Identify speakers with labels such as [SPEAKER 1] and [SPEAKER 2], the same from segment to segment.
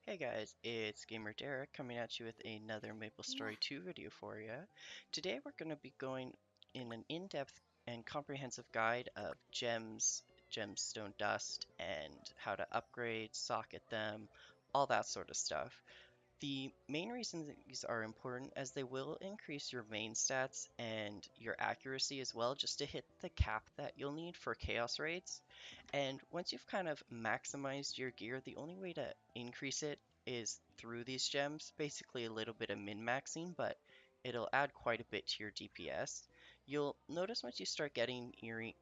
[SPEAKER 1] Hey guys, it's Gamer Derek coming at you with another Maplestory 2 video for you. Today we're going to be going in an in-depth and comprehensive guide of gems, gemstone dust, and how to upgrade, socket them, all that sort of stuff. The main reason that these are important as they will increase your main stats and your accuracy as well, just to hit the cap that you'll need for chaos raids. And once you've kind of maximized your gear, the only way to increase it is through these gems, basically a little bit of min-maxing, but it'll add quite a bit to your DPS. You'll notice once you start getting earrings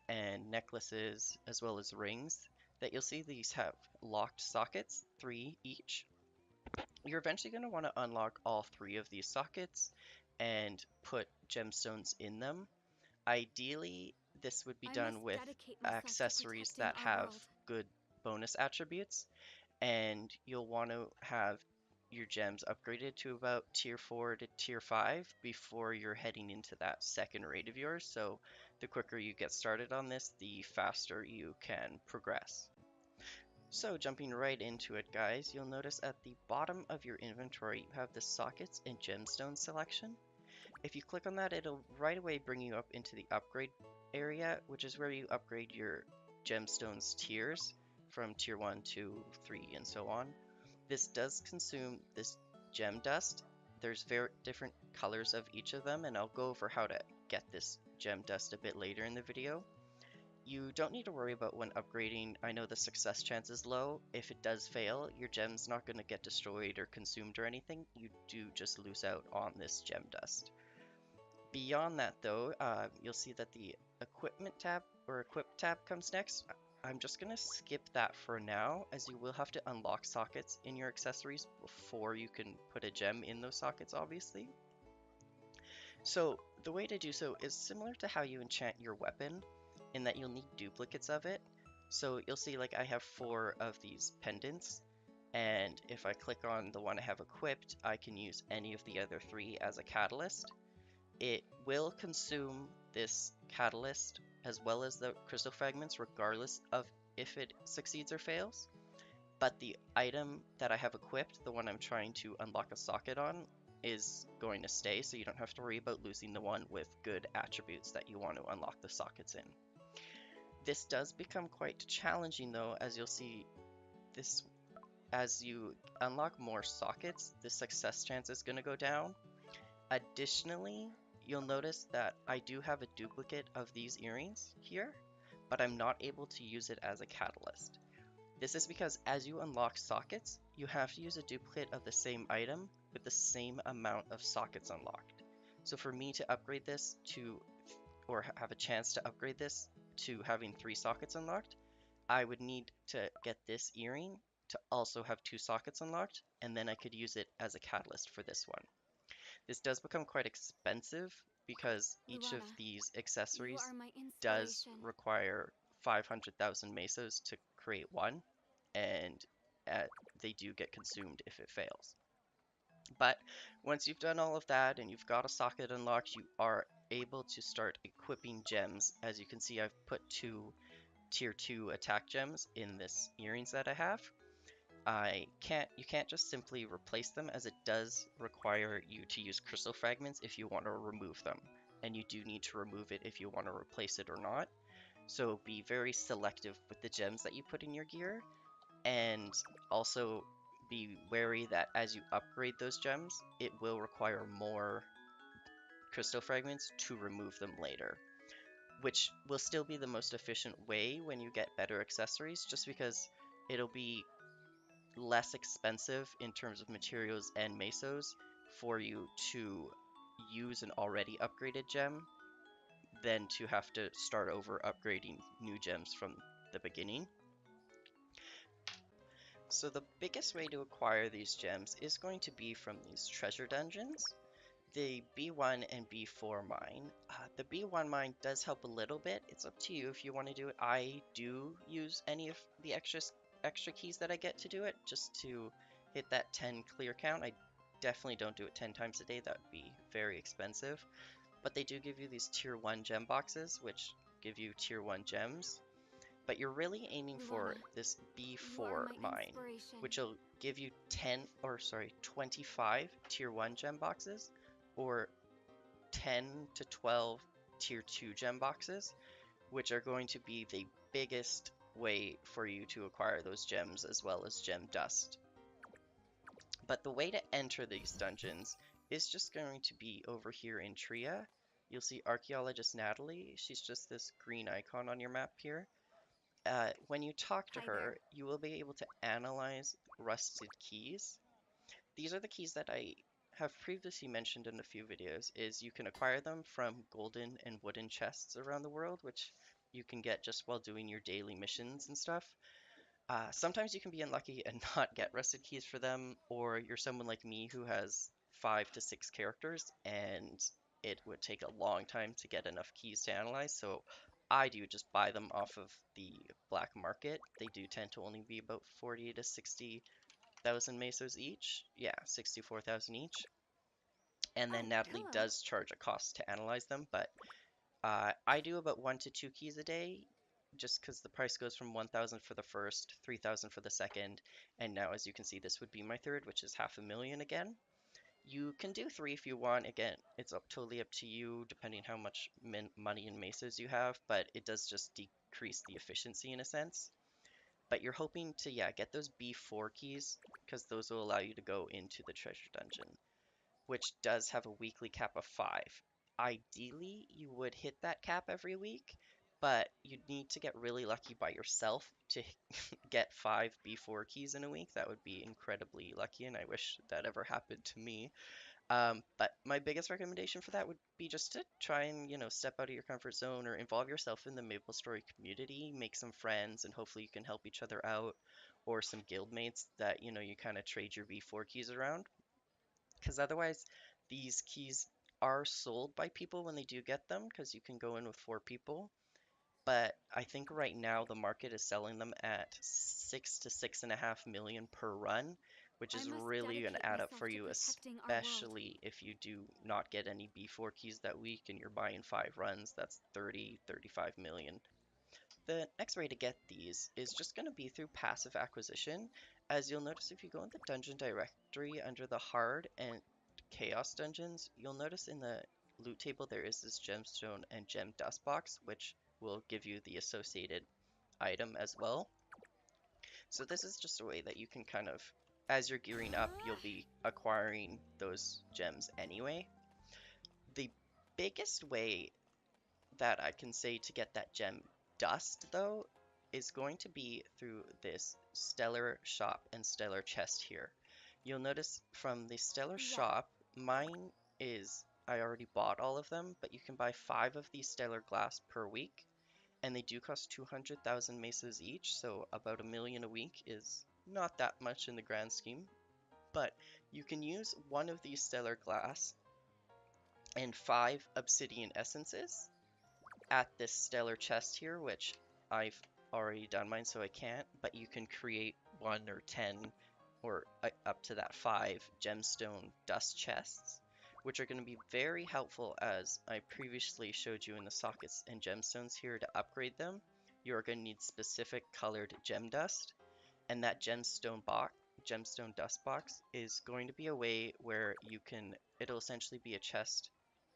[SPEAKER 1] and necklaces as well as rings that you'll see these have locked sockets, 3 each. You're eventually going to want to unlock all 3 of these sockets and put gemstones in them. Ideally, this would be
[SPEAKER 2] I
[SPEAKER 1] done
[SPEAKER 2] must
[SPEAKER 1] with
[SPEAKER 2] dedicate myself to
[SPEAKER 1] accessories
[SPEAKER 2] protecting
[SPEAKER 1] that
[SPEAKER 2] our
[SPEAKER 1] have
[SPEAKER 2] world.
[SPEAKER 1] good bonus attributes, and you'll want to have your gems upgraded to about tier 4 to tier 5 before you're heading into that second raid of yours. So the quicker you get started on this, the faster you can progress. So jumping right into it, guys, you'll notice at the bottom of your inventory you have the sockets and gemstones selection. If you click on that, it'll right away bring you up into the upgrade area, which is where you upgrade your gemstones tiers from tier 1 to 3 and so on. This does consume this gem dust. There's very different colors of each of them, and I'll go over how to get this gem dust a bit later in the video. You don't need to worry about when upgrading. I know the success chance is low. If it does fail, your gem's not going to get destroyed or consumed or anything. You do just lose out on this gem dust. Beyond that though, you'll see that the equipment tab or equip tab comes next. I'm just going to skip that for now, as you will have to unlock sockets in your accessories before you can put a gem in those sockets, obviously. So the way to do so is similar to how you enchant your weapon, in that you'll need duplicates of it. So you'll see like I have 4 of these pendants, and if I click on the one I have equipped, I can use any of the other 3 as a catalyst. It will consume this catalyst as well as the crystal fragments regardless of if it succeeds or fails. But the item that I have equipped, the one I'm trying to unlock a socket on, is going to stay, so you don't have to worry about losing the one with good attributes that you want to unlock the sockets in. This does become quite challenging though, as you'll see this as you unlock more sockets, the success chance is going to go down. Additionally, you'll notice that I do have a duplicate of these earrings here, but I'm not able to use it as a catalyst. This is because as you unlock sockets, you have to use a duplicate of the same item with the same amount of sockets unlocked. So for me to upgrade this to, or have a chance to upgrade this to having 3 sockets unlocked, I would need to get this earring to also have 2 sockets unlocked, and then I could use it as a catalyst for this one. This does become quite expensive because each of
[SPEAKER 2] Luana,
[SPEAKER 1] these
[SPEAKER 2] you
[SPEAKER 1] accessories
[SPEAKER 2] are my
[SPEAKER 1] does
[SPEAKER 2] inspiration.
[SPEAKER 1] require 500,000 mesos to create one, and uh, they do get consumed if it fails. But once you've done all of that and you've got a socket unlocked, you are able to start equipping gems. As you can see, I've put 2 tier 2 attack gems in this earrings that I have. You can't just simply replace them, as it does require you to use crystal fragments if you want to remove them, and you do need to remove it if you want to replace it or not. So be very selective with the gems that you put in your gear, and also be wary that as you upgrade those gems, it will require more crystal fragments to remove them later, which will still be the most efficient way when you get better accessories, just because it'll be less expensive in terms of materials and mesos for you to use an already upgraded gem than to have to start over upgrading new gems from the beginning. So the biggest way to acquire these gems is going to be from these treasure dungeons. The B1 and B4 mine. The B1 mine does help a little bit. It's up to you if you want to do it. I do use any of the extra keys that I get to do it, just to hit that 10 clear count. I definitely don't do it 10 times a day. That would be very expensive. But they do give you these tier 1 gem boxes, which give you tier 1 gems. But you're really aiming for
[SPEAKER 2] Luana,
[SPEAKER 1] this
[SPEAKER 2] you are
[SPEAKER 1] B4
[SPEAKER 2] my
[SPEAKER 1] mine,
[SPEAKER 2] inspiration.
[SPEAKER 1] which will give you 25 tier 1 gem boxes or 10 to 12 tier 2 gem boxes, which are going to be the biggest way for you to acquire those gems as well as gem dust. But the way to enter these dungeons is just going to be over here in Tria. You'll see Archaeologist Natalie. She's just this green icon on your map here. When you talk to
[SPEAKER 2] Hi there.
[SPEAKER 1] her, you will be able to analyze rusted keys. These are the keys that I have previously mentioned in a few videos, is you can acquire them from golden and wooden chests around the world, which you can get just while doing your daily missions and stuff. Sometimes you can be unlucky and not get rusted keys for them, or you're someone like me who has 5 to 6 characters and it would take a long time to get enough keys to analyze. So I do just buy them off of the black market. They do tend to only be about 40 to 60,000 mesos each. Yeah, 64,000 each. And then
[SPEAKER 2] Oh,
[SPEAKER 1] Natalie
[SPEAKER 2] hello.
[SPEAKER 1] does charge a cost to analyze them, but I do about 1 to 2 keys a day, just because the price goes from 1,000 for the first, 3,000 for the second, and now as you can see, this would be my third, which is 500,000 again. You can do 3 if you want. Again, it's totally up to you, depending how much money and mesos you have, but it does just decrease the efficiency in a sense. But you're hoping to, yeah, get those B4 keys, because those will allow you to go into the treasure dungeon, which does have a weekly cap of 5. Ideally, you would hit that cap every week, but you'd need to get really lucky by yourself to get 5 B4 keys in a week. That would be incredibly lucky, and I wish that ever happened to me. But my biggest recommendation for that would be just to try and, step out of your comfort zone or involve yourself in the Maplestory community, make some friends, and hopefully you can help each other out, or some guildmates that, you kind of trade your B4 keys around, because otherwise these keys are sold by people when they do get them, because you can go in with 4 people. But I think right now the market is selling them at 6 to 6.5 million per run, which
[SPEAKER 2] I
[SPEAKER 1] is
[SPEAKER 2] must
[SPEAKER 1] really going to
[SPEAKER 2] dedicate
[SPEAKER 1] add up
[SPEAKER 2] myself
[SPEAKER 1] for
[SPEAKER 2] to
[SPEAKER 1] you,
[SPEAKER 2] protecting our world.
[SPEAKER 1] especially if you do not get any B4 keys that week and you're buying 5 runs. That's 35 million. The next way to get these is just going to be through passive acquisition. As you'll notice, if you go in the dungeon directory under the hard and chaos dungeons, you'll notice in the loot table there is this gemstone and gem dust box, which will give you the associated item as well. So this is just a way that you can kind of, as you're gearing up, you'll be acquiring those gems anyway. The biggest way that I can say to get that gem dust, though, is going to be through this stellar shop and stellar chest here. You'll notice from the stellar
[SPEAKER 2] Yeah,
[SPEAKER 1] shop, mine is, I already bought all of them, but you can buy 5 of these stellar glass per week, and they do cost 200,000 mesas each, so about a million a week is not that much in the grand scheme. But you can use one of these stellar glass and 5 obsidian essences at this stellar chest here, which I've already done mine, so I can't, but you can create 1 or 10 or up to that 5 gemstone dust chests, which are going to be very helpful. As I previously showed you in the sockets and gemstones here, to upgrade them, you're going to need specific colored gem dust, and that gemstone dust box is going to be a way where it'll essentially be a chest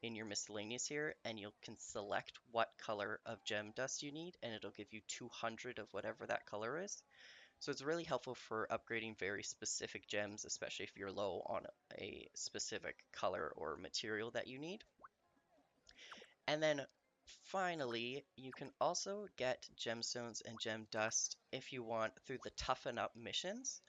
[SPEAKER 1] in your miscellaneous here, and you can select what color of gem dust you need, and it'll give you 200 of whatever that color is. So it's really helpful for upgrading very specific gems, especially if you're low on a specific color or material that you need. And then finally, you can also get gemstones and gem dust if you want through the toughen up missions.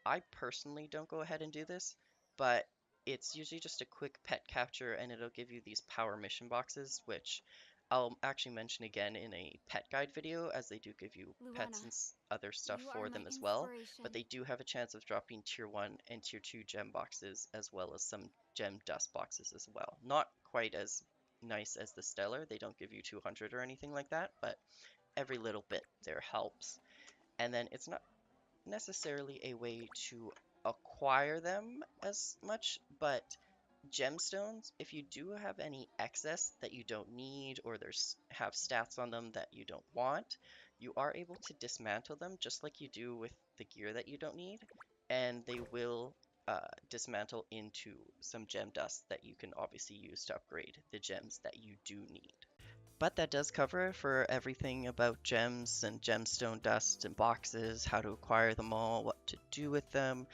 [SPEAKER 1] I personally don't go ahead and do this, but it's usually just a quick pet capture and it'll give you these power mission boxes, which I'll actually mention again in a pet guide video, as they do give you pets
[SPEAKER 2] Luana,
[SPEAKER 1] and other stuff
[SPEAKER 2] you are
[SPEAKER 1] for
[SPEAKER 2] my
[SPEAKER 1] them as well. But
[SPEAKER 2] inspiration.
[SPEAKER 1] they do have a chance of dropping tier 1 and tier 2 gem boxes, as well as some gem dust boxes as well. Not quite as nice as the stellar, they don't give you 200 or anything like that, but every little bit there helps. And then it's not necessarily a way to acquire them as much, but gemstones, if you do have any excess that you don't need, or have stats on them that you don't want, you are able to dismantle them just like you do with the gear that you don't need, and they will dismantle into some gem dust that you can obviously use to upgrade the gems that you do need. But that does cover it for everything about gems and gemstone dust and boxes, how to acquire them all, what to do with them,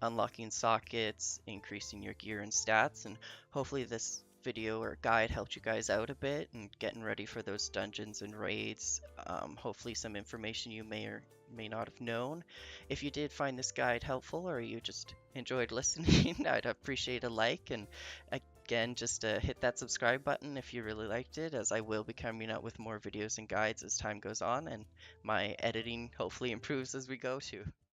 [SPEAKER 1] unlocking sockets, increasing your gear and stats, and hopefully this video or guide helped you guys out a bit and getting ready for those dungeons and raids. Hopefully some information you may or may not have known. If you did find this guide helpful or you just enjoyed listening, I'd appreciate a like, and again, just hit that subscribe button if you really liked it, as I will be coming out with more videos and guides as time goes on and my editing hopefully improves as we go too.